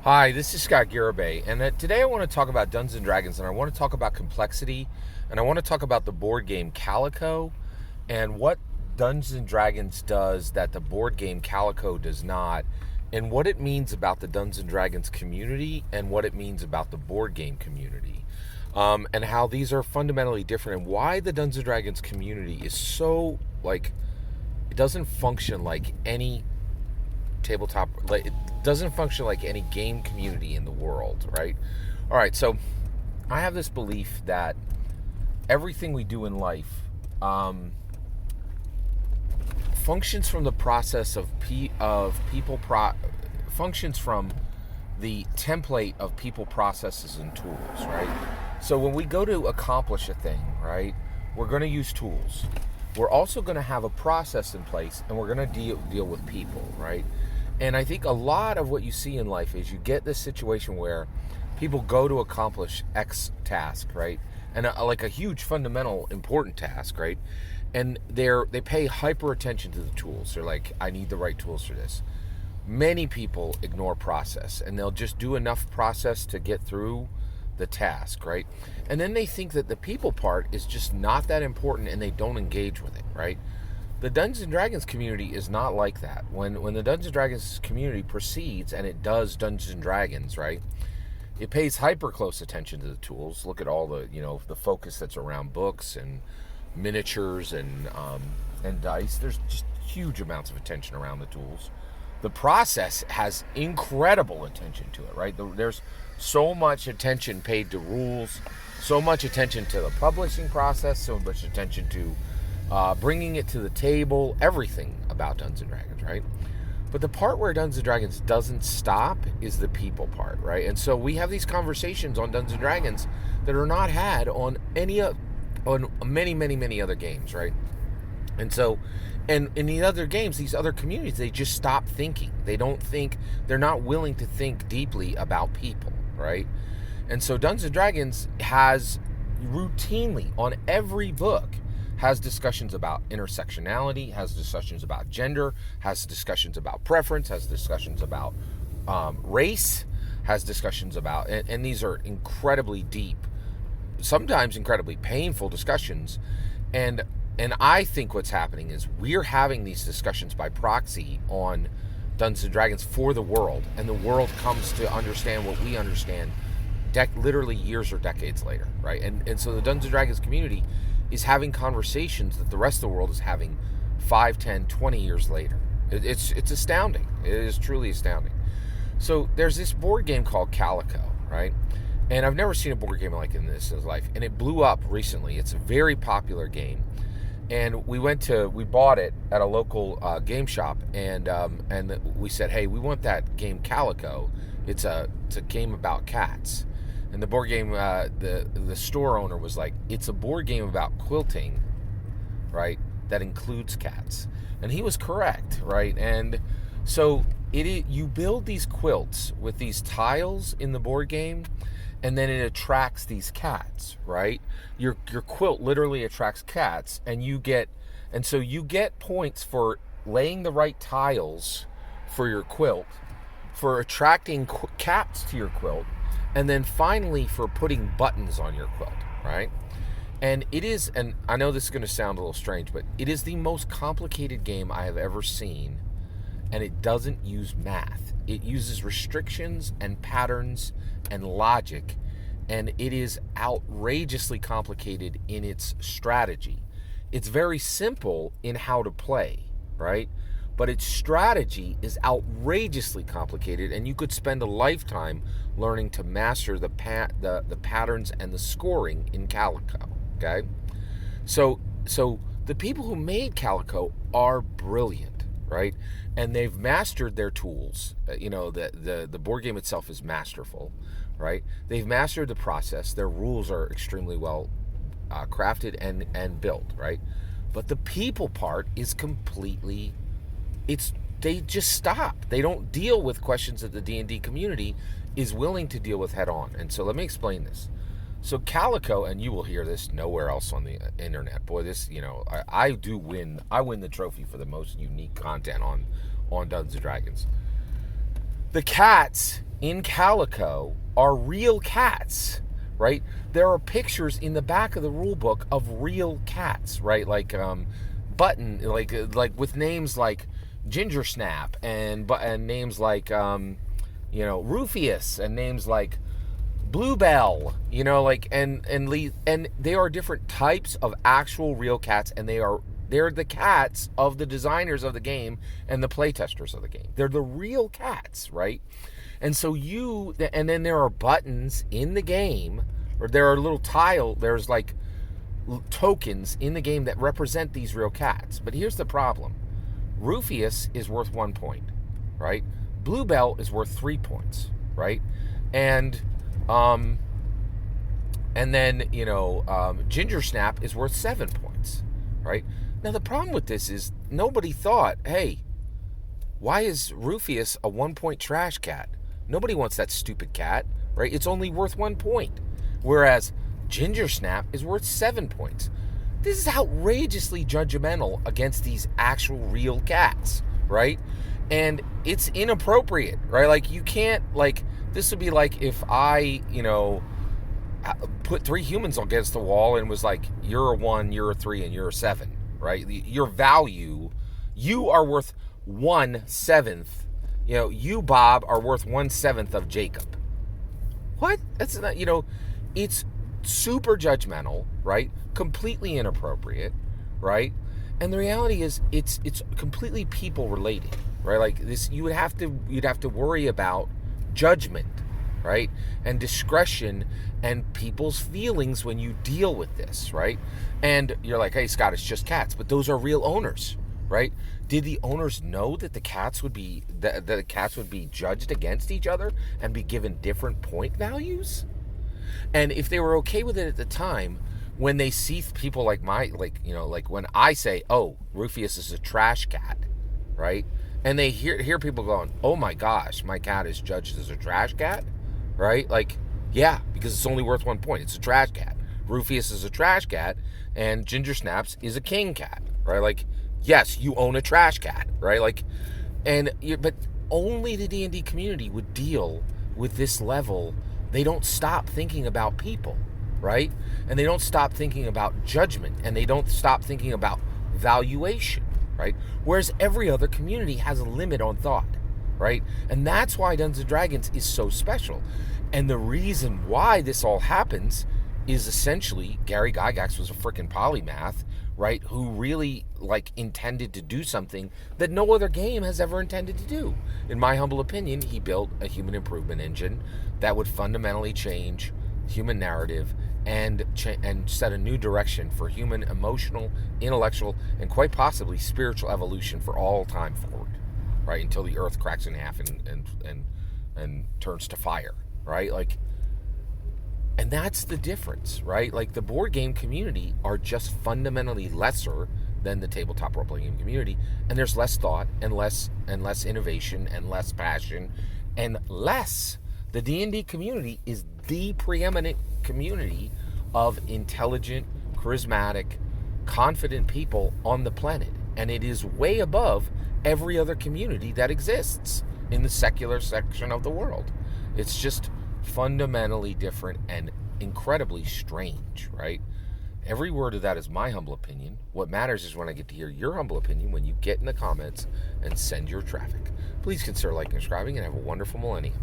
Hi, this is Scott Garibay, and today I want to talk about Dungeons and Dragons, and I want to talk about complexity, and I want to talk about the board game Calico, and what Dungeons and Dragons does that the board game Calico does not, and what it means about the Dungeons and Dragons community, and what it means about the board game community, and how these are fundamentally different, and why the Dungeons and Dragons community is so it doesn't function like any tabletop, like it doesn't function like any game community in the world, right? All right, so I have this belief that everything we do in life functions from the process of functions from the template of people, processes, and tools, right? So when we go to accomplish a thing, right, we're going to use tools. We're also going to have a process in place, and we're going to deal with people, right? And I think a lot of what you see in life is you get this situation where people go to accomplish X task, right? And like a huge fundamental important task, right? And they pay hyper attention to the tools. They're like, I need the right tools for this. Many people ignore process, and they'll just do enough process to get through the task, right? And then they think that the people part is just not that important, and they don't engage with it, right? The Dungeons and Dragons community is not like that. When the Dungeons and Dragons community proceeds and it does Dungeons and Dragons, right, it pays hyper close attention to the tools. Look at all the the focus that's around books and miniatures and dice. There's just huge amounts of attention around the tools. The process has incredible attention to it, right? There's so much attention paid to rules, so much attention to the publishing process, so much attention to bringing it to the table, everything about Dungeons and Dragons, right? But the part where Dungeons and Dragons doesn't stop is the people part, right? And so we have these conversations on Dungeons and Dragons that are not had on many other games, right? And so, and in the other games, these other communities, they just stop thinking. They don't think, they're not willing to think deeply about people, right? And so Dungeons and Dragons has routinely on every book has discussions about intersectionality, has discussions about gender, has discussions about preference, has discussions about race, has discussions about, and these are incredibly deep, sometimes incredibly painful discussions. And I think what's happening is we're having these discussions by proxy on Dungeons and Dragons for the world, and the world comes to understand what we understand literally years or decades later, right? And so the Dungeons and Dragons community is having conversations that the rest of the world is having 5, 10, 20 years later. It's astounding. It is truly astounding. So there's this board game called Calico, right? And I've never seen a board game like this in life. And it blew up recently. It's a very popular game. And we bought it at a local game shop, and we said, hey, we want that game Calico. It's a game about cats. And the board game, the store owner was like, it's a board game about quilting, right, that includes cats. And he was correct, right? And so you build these quilts with these tiles in the board game, and then it attracts these cats, right? Your quilt literally attracts cats, and so you get points for laying the right tiles for your quilt, for attracting cats to your quilt, and then finally for putting buttons on your quilt, right? And it is, and I know this is going to sound a little strange, but it is the most complicated game I have ever seen, and it doesn't use math. It uses restrictions and patterns and logic, and it is outrageously complicated in its strategy. It's very simple in how to play, right? But its strategy is outrageously complicated, and you could spend a lifetime learning to master the patterns and the scoring in Calico, okay? So the people who made Calico are brilliant, right? And they've mastered their tools. The board game itself is masterful, right? They've mastered the process. Their rules are extremely well crafted and built, right? But the people part is completely, they just stop. They don't deal with questions that the D&D community is willing to deal with head on. And so let me explain this. So Calico, and you will hear this nowhere else on the internet. Boy, this, I win the trophy for the most unique content on Dungeons & Dragons. The cats in Calico are real cats, right? There are pictures in the back of the rule book of real cats, right? Like Button, like with names like Ginger Snap and names like Rufus and names like Bluebell, and they are different types of actual real cats, and they're the cats of the designers of the game and the playtesters of the game. They're the real cats, right? And so and then there are buttons in the game, or there are there's like tokens in the game that represent these real cats. But here's the problem. Rufus is worth 1 point, right? Bluebell is worth 3 points, right? And then, Ginger Snap is worth 7 points, right? Now, the problem with this is nobody thought, hey, why is Rufus a 1 point trash cat? Nobody wants that stupid cat, right? It's only worth 1 point. Whereas Ginger Snap is worth 7 points. This is outrageously judgmental against these actual real cats, right? And it's inappropriate, right? Like, you can't, this would be like if I, put 3 humans against the wall and was like, you're a 1, you're a 3, and you're a 7, right? Your value, you are worth 1/7. You, Bob, are worth 1/7 of Jacob. What? That's not, it's super judgmental, right? Completely inappropriate, right? And the reality is it's completely people related, right? Like this, you'd have to worry about judgment, right? And discretion and people's feelings when you deal with this, right? And you're like, hey, Scott, it's just cats, but those are real owners, right? Did the owners know that the cats would be judged against each other and be given different point values? And if they were okay with it at the time, when they see people like when I say, oh, Rufus is a trash cat, right? And they hear people going, oh my gosh, my cat is judged as a trash cat, right? Like, yeah, because it's only worth 1 point. It's a trash cat. Rufus is a trash cat, and Ginger Snaps is a king cat, right? Like, yes, you own a trash cat, right? Like, but only the D&D community would deal with this level. They don't stop thinking about people, right? And they don't stop thinking about judgment, and they don't stop thinking about valuation, right? Whereas every other community has a limit on thought, right? And that's why Dungeons & Dragons is so special. And the reason why this all happens is essentially Gary Gygax was a freaking polymath, right? Who really intended to do something that no other game has ever intended to do. In my humble opinion, he built a human improvement engine that would fundamentally change human narrative and set a new direction for human emotional, intellectual, and quite possibly spiritual evolution for all time forward, right? Until the earth cracks in half and turns to fire, right? And that's the difference, right? The board game community are just fundamentally lesser than the tabletop role-playing game community, and there's less thought and less innovation and less passion and less. The D&D community is the preeminent community of intelligent, charismatic, confident people on the planet, and it is way above every other community that exists in the secular section of the world. It's just fundamentally different and incredibly strange, right? Every word of that is my humble opinion. What matters is when I get to hear your humble opinion when you get in the comments and send your traffic. Please consider liking and subscribing, and have a wonderful millennium.